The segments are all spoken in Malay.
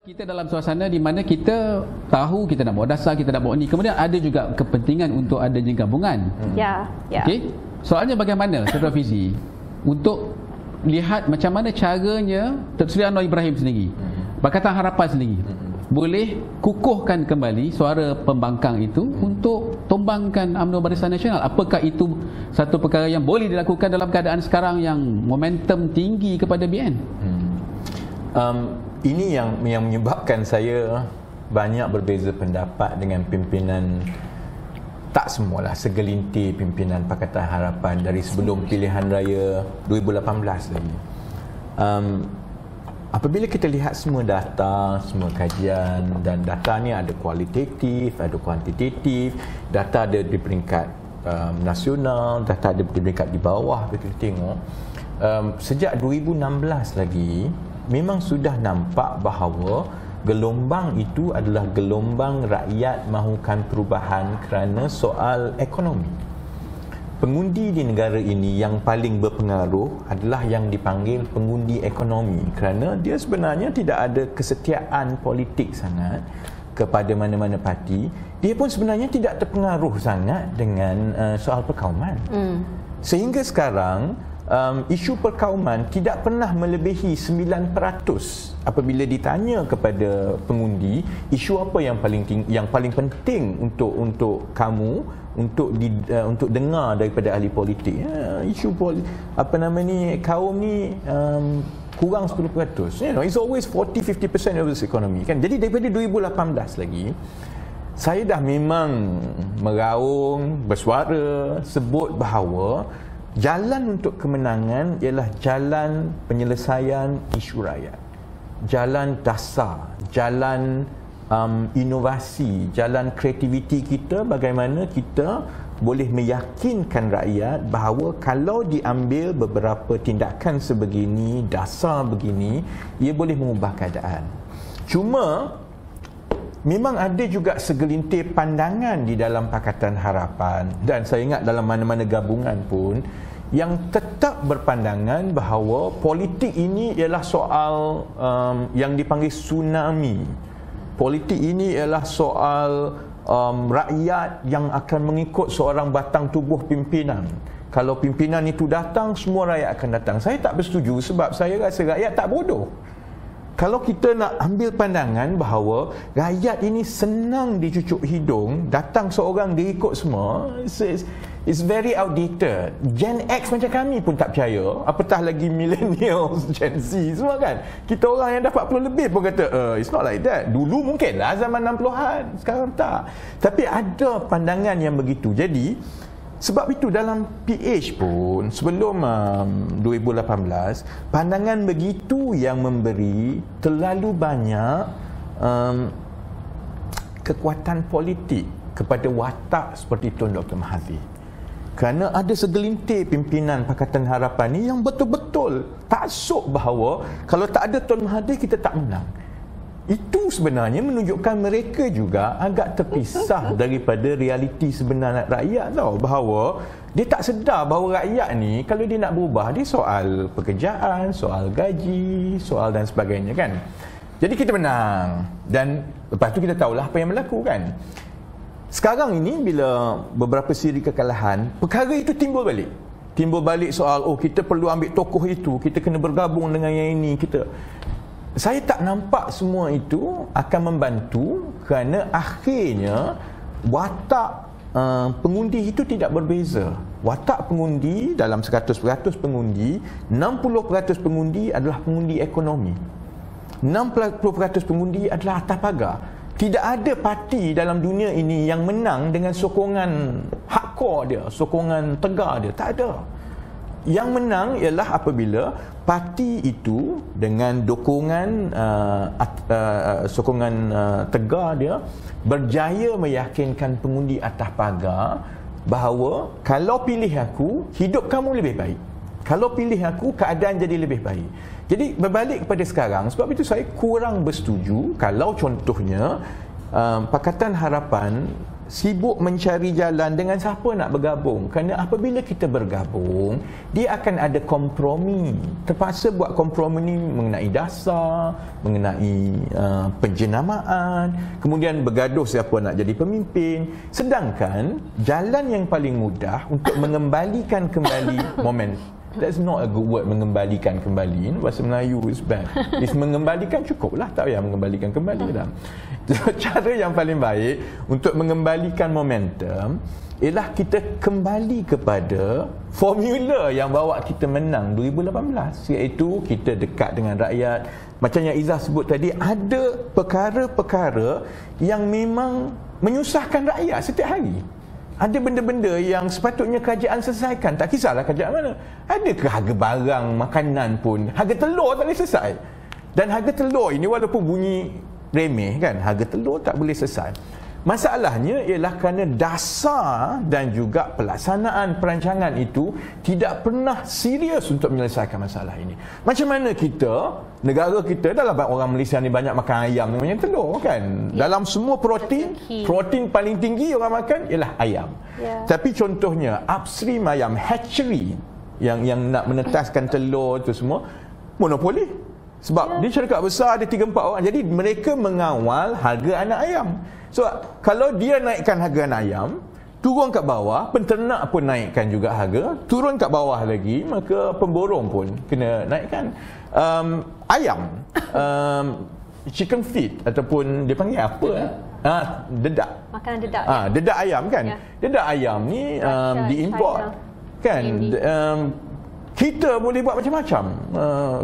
Kita dalam suasana di mana kita tahu kita nak buat dasar, kita nak buat ni. Kemudian ada juga kepentingan untuk adanya gabungan. Ya. Okey. Soalnya bagaimana Saudara Fizi untuk lihat macam mana caranya Sri Anwar Ibrahim sendiri, Pakatan Harapan sendiri boleh kukuhkan kembali suara pembangkang itu untuk tumbangkan UMNO Barisan Nasional. Apakah itu satu perkara yang boleh dilakukan dalam keadaan sekarang yang momentum tinggi kepada BN? Ini yang menyebabkan saya banyak berbeza pendapat dengan pimpinan, tak semualah, segelintir pimpinan Pakatan Harapan dari sebelum pilihan raya 2018 lagi. Apabila kita lihat semua data, semua kajian, dan data ni ada kualitatif, ada kuantitatif, data ada di peringkat nasional, data ada di peringkat di bawah, kita tengok sejak 2016 lagi memang sudah nampak bahawa gelombang itu adalah gelombang rakyat mahukan perubahan kerana soal ekonomi. Pengundi di negara ini yang paling berpengaruh adalah yang dipanggil pengundi ekonomi, kerana dia sebenarnya tidak ada kesetiaan politik sangat kepada mana-mana parti. Dia pun sebenarnya tidak terpengaruh sangat dengan soal perkauman. Sehingga sekarang isu perkauman tidak pernah melebihi 9%. Apabila ditanya kepada pengundi, isu apa yang paling penting untuk kamu untuk dengar daripada ahli politik, isu kaum ni kurang 10%. It's always 40-50% of this economy kan. Jadi daripada 2018 lagi saya dah memang meraung, bersuara, sebut bahawa jalan untuk kemenangan ialah jalan penyelesaian isu rakyat, jalan dasar, jalan inovasi, jalan kreativiti kita, bagaimana kita boleh meyakinkan rakyat bahawa kalau diambil beberapa tindakan sebegini, dasar begini, ia boleh mengubah keadaan. Cuma memang ada juga segelintir pandangan di dalam Pakatan Harapan, dan saya ingat dalam mana-mana gabungan pun, yang tetap berpandangan bahawa politik ini ialah soal yang dipanggil tsunami. Politik ini ialah soal rakyat yang akan mengikut seorang batang tubuh pimpinan. Kalau pimpinan itu datang, semua rakyat akan datang. Saya tak bersetuju sebab saya rasa rakyat tak bodoh. Kalau kita nak ambil pandangan bahawa rakyat ini senang dicucuk hidung, datang seorang dia ikut semua, it's very outdated. Gen X macam kami pun tak percaya, apatah lagi millennials, Gen Z semua kan. Kita orang yang dah 40 lebih pun kata it's not like that. Dulu mungkin lah zaman 60-an, sekarang tak. Tapi ada pandangan yang begitu. Jadi sebab itu dalam PH pun sebelum 2018, pandangan begitu yang memberi terlalu banyak kekuatan politik kepada watak seperti Tun Dr. Mahathir. Kerana ada segelintir pimpinan Pakatan Harapan ni yang betul-betul taksub bahawa kalau tak ada Tun Mahathir kita tak menang. Itu sebenarnya menunjukkan mereka juga agak terpisah daripada realiti sebenar rakyat tau. Bahawa dia tak sedar bahawa rakyat ni kalau dia nak berubah, dia soal pekerjaan, soal gaji, soal dan sebagainya kan. Jadi kita menang, dan lepas tu kita tahulah apa yang berlaku kan. Sekarang ini bila beberapa siri kekalahan, perkara itu timbul balik. Timbul balik soal kita perlu ambil tokoh itu, kita kena bergabung dengan yang ini, saya tak nampak semua itu akan membantu, kerana akhirnya watak pengundi itu tidak berbeza. Watak pengundi dalam 100% pengundi, 60% pengundi adalah pengundi ekonomi, 60% pengundi adalah atas pagar. Tidak ada parti dalam dunia ini yang menang dengan sokongan hardcore dia, sokongan tegar dia. Tak ada. Yang menang ialah apabila parti itu dengan dukungan sokongan tegar dia berjaya meyakinkan pengundi atas pagar bahawa kalau pilih aku, hidup kamu lebih baik. Kalau pilih aku, keadaan jadi lebih baik. Jadi berbalik kepada sekarang, sebab itu saya kurang bersetuju kalau contohnya Pakatan Harapan sibuk mencari jalan dengan siapa nak bergabung, kerana apabila kita bergabung dia akan ada kompromi, terpaksa buat kompromi ni mengenai dasar, mengenai penjenamaan, kemudian bergaduh siapa nak jadi pemimpin. Sedangkan jalan yang paling mudah untuk mengembalikan kembali that's not a good word, mengembalikan kembali. Bahasa Melayu is bad. Is mengembalikan cukuplah, tak payah mengembalikan kembali dah. Cara yang paling baik untuk mengembalikan momentum ialah kita kembali kepada formula yang bawa kita menang 2018, iaitu kita dekat dengan rakyat. Macam yang Izzah sebut tadi, ada perkara-perkara yang memang menyusahkan rakyat setiap hari. Ada benda-benda yang sepatutnya kerajaan selesaikan, tak kisahlah kerajaan mana. Adakah harga barang makanan pun, harga telur tak boleh selesai. Dan harga telur ini walaupun bunyi remeh kan, harga telur tak boleh selesai. Masalahnya ialah kerana dasar dan juga pelaksanaan perancangan itu tidak pernah serius untuk menyelesaikan masalah ini. Macam mana kita, negara kita, dalam orang Malaysia ni banyak makan ayam dengan telur kan. Dalam semua protein paling tinggi orang makan ialah ayam. Tapi contohnya upstream ayam, hatchery yang nak menetaskan telur tu semua monopoli. Sebab dia syarikat besar, ada 3-4 orang. Jadi mereka mengawal harga anak ayam. So kalau dia naikkan harga anak ayam, turun kat bawah, penternak pun naikkan juga harga, turun kat bawah lagi, maka pemborong pun kena naikkan. Ayam, chicken feed ataupun dia panggil apa? Dedak. Makanan dedak. Dedak ayam kan. Dedak ayam ni diimport kan. Kita boleh buat macam-macam,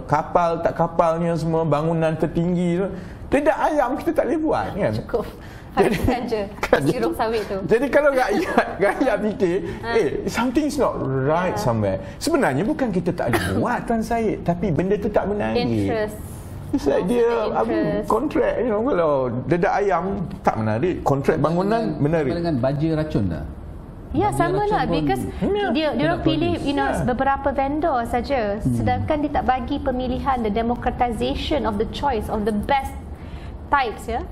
kapal tak kapalnya semua, bangunan tertinggi tu, dedak ayam kita tak boleh buat kan. Cukup haruskan je sirop sawit tu. Jadi kalau rakyat fikir something is not right somewhere, sebenarnya bukan kita tak boleh buat Tuan Syed, tapi benda tu tak menarik. Interest. It's like dia kontrak, kalau dedak ayam tak menarik, kontrak bangunan menarik. Dengan baja racun dah. Ya, sama lah, because dia orang pilih beberapa vendor saja, sedangkan dia tak bagi pemilihan, the democratization of the choice of the best types ya.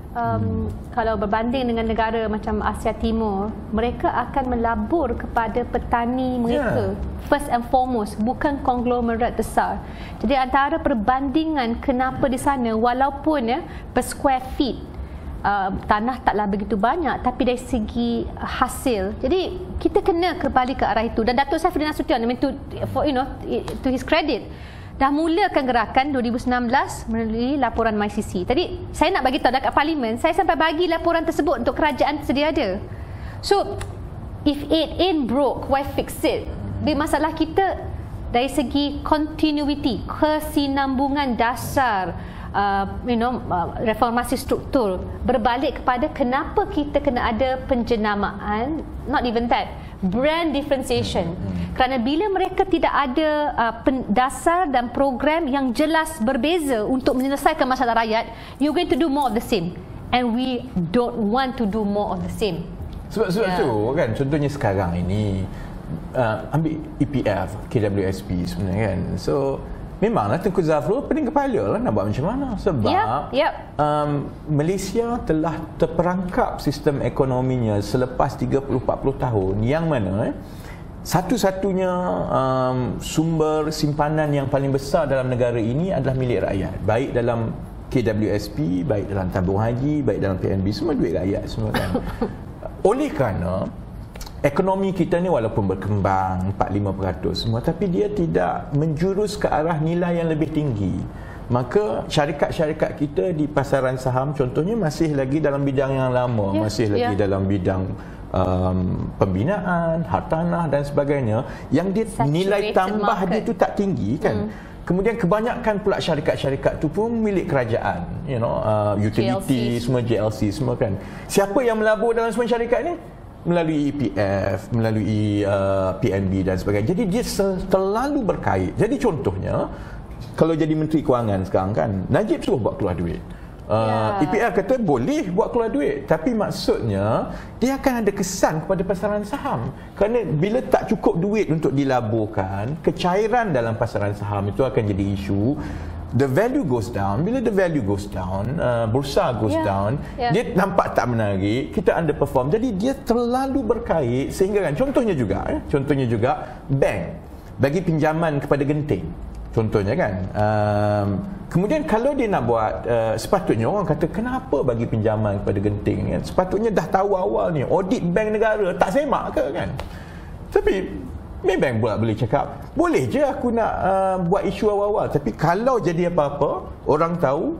Kalau berbanding dengan negara macam Asia Timur, mereka akan melabur kepada petani mereka first and foremost, bukan konglomerat besar. Jadi antara perbandingan kenapa di sana, walaupun per square feet tanah taklah begitu banyak, tapi dari segi hasil, jadi kita kena kembali ke arah itu. Dan Datuk Saifuddin Nasution, to his credit, dah mulakan gerakan 2019 melalui laporan MyCC. Tadi saya nak bagi tahu dekat parlimen, saya sampai bagi laporan tersebut untuk kerajaan sedia ada. So if it ain't broke, why fix it? Masalah kita dari segi continuity, kesinambungan dasar, reformasi struktur, berbalik kepada kenapa kita kena ada penjenamaan, not even that, brand differentiation. Kerana bila mereka tidak ada dasar dan program yang jelas berbeza untuk menyelesaikan masalah rakyat, you're going to do more of the same, and we don't want to do more of the same. Sebab tu kan, contohnya sekarang ini ambil EPF, KWSP sebenarnya kan. So memanglah Tengku Zafrul pening kepala lah nak buat macam mana, sebab Malaysia telah terperangkap sistem ekonominya selepas 30-40 tahun, yang mana satu-satunya sumber simpanan yang paling besar dalam negara ini adalah milik rakyat, baik dalam KWSP, baik dalam tabung haji, baik dalam PNB, semua duit rakyat semua kan. Oleh kerana ekonomi kita ni walaupun berkembang 4-5% semua, tapi dia tidak menjurus ke arah nilai yang lebih tinggi. Maka syarikat-syarikat kita di pasaran saham contohnya masih lagi dalam bidang yang lama, masih lagi dalam bidang pembinaan, hartanah dan sebagainya, yang dia nilai tambah dia tu tak tinggi kan. Kemudian kebanyakan pula syarikat-syarikat tu pun milik kerajaan, utility, semua JLC semua kan. Siapa yang melabur dalam semua syarikat ni? Melalui EPF, melalui PNB dan sebagainya. Jadi dia terlalu berkait. Jadi contohnya, kalau jadi Menteri Kewangan sekarang kan, Najib suruh buat keluar duit. EPF kata boleh buat keluar duit, tapi maksudnya dia akan ada kesan kepada pasaran saham. Kerana bila tak cukup duit untuk dilaburkan, kecairan dalam pasaran saham itu akan jadi isu. the value goes down. Bila the value goes down, bursa goes down, dia nampak tak menarik, kita underperform. Jadi dia terlalu berkait sehingga kan, contohnya juga bank bagi pinjaman kepada genting. Contohnya kan, kemudian kalau dia nak buat, sepatutnya orang kata kenapa bagi pinjaman kepada genting kan? Sepatutnya dah tahu awal ni, audit bank negara, tak semak ke kan? Tapi bank pula boleh cakap, boleh je aku nak buat isu awal-awal, tapi kalau jadi apa-apa, orang tahu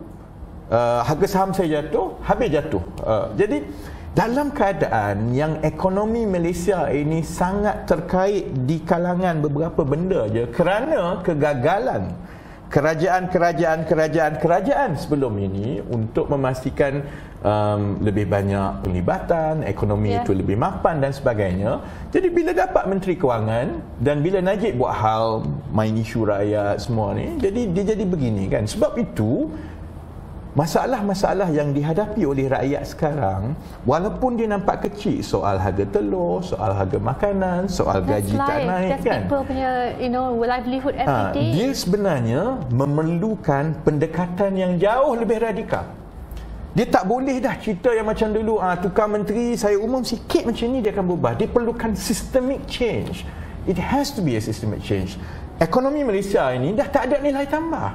harga saham saya jatuh, habis jatuh. Jadi dalam keadaan yang ekonomi Malaysia ini sangat terkait di kalangan beberapa benda je kerana kegagalan kerajaan sebelum ini untuk memastikan lebih banyak penglibatan, ekonomi itu lebih mapan dan sebagainya. Jadi bila dapat Menteri Kewangan dan bila Najib buat hal main isu rakyat semua ni, jadi dia jadi begini kan. Sebab itu masalah-masalah yang dihadapi oleh rakyat sekarang, walaupun dia nampak kecil, soal harga telur, soal harga makanan, soal gaji tak naik kan, people punya livelihood every day. Dia sebenarnya memerlukan pendekatan yang jauh lebih radikal. Dia tak boleh dah cerita yang macam dulu, tukar menteri saya umum sikit macam ni dia akan berubah. Dia perlukan systemic change. It has to be a systemic change. Ekonomi Malaysia ini dah tak ada nilai tambah.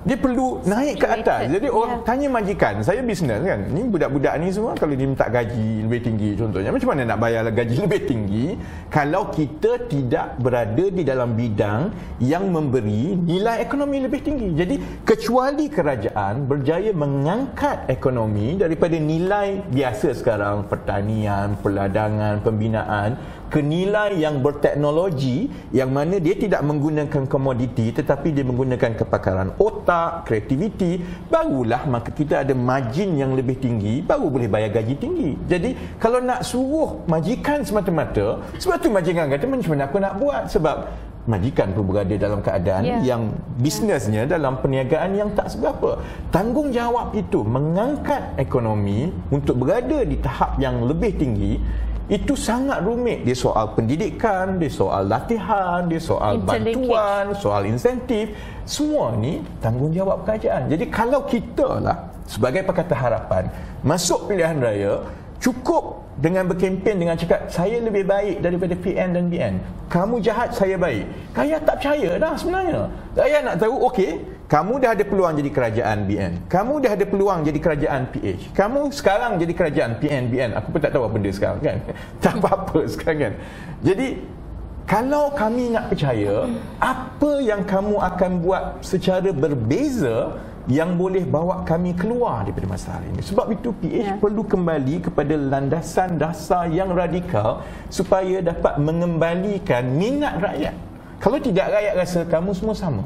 Dia perlu naik ke atas. Jadi orang tanya majikan, saya bisnes kan, ni budak-budak ni semua kalau dia minta gaji lebih tinggi contohnya, macam mana nak bayar gaji lebih tinggi kalau kita tidak berada di dalam bidang yang memberi nilai ekonomi lebih tinggi. Jadi kecuali kerajaan berjaya mengangkat ekonomi daripada nilai biasa sekarang, pertanian, perladangan, pembinaan, ke nilai yang berteknologi, yang mana dia tidak menggunakan komoditi tetapi dia menggunakan kepakaran otak, kreativiti, barulah maka kita ada margin yang lebih tinggi, baru boleh bayar gaji tinggi. Jadi kalau nak suruh majikan semata-mata, sebab tu majikan kata macam mana aku nak buat, sebab majikan pun berada dalam keadaan yang bisnesnya dalam perniagaan yang tak seberapa. Tanggungjawab itu mengangkat ekonomi untuk berada di tahap yang lebih tinggi, itu sangat rumit. Dia soal pendidikan, dia soal latihan, dia soal bantuan, soal insentif. Semua ni tanggungjawab kerajaan. Jadi kalau kita lah sebagai Pakatan Harapan masuk pilihan raya, cukup dengan berkempen dengan cakap saya lebih baik daripada PN dan BN. Kamu jahat, saya baik. Rakyat tak percaya dah sebenarnya. Rakyat nak tahu, okey, kamu dah ada peluang jadi kerajaan BN. Kamu dah ada peluang jadi kerajaan PH. Kamu sekarang jadi kerajaan PN, BN. Aku pun tak tahu apa benda sekarang kan. Tak apa-apa sekarang kan. Jadi kalau kami nak percaya, apa yang kamu akan buat secara berbeza yang boleh bawa kami keluar daripada masalah ini. Sebab itu PH perlu kembali kepada landasan dasar yang radikal supaya dapat mengembalikan minat rakyat. Kalau tidak, rakyat rasa kamu semua sama.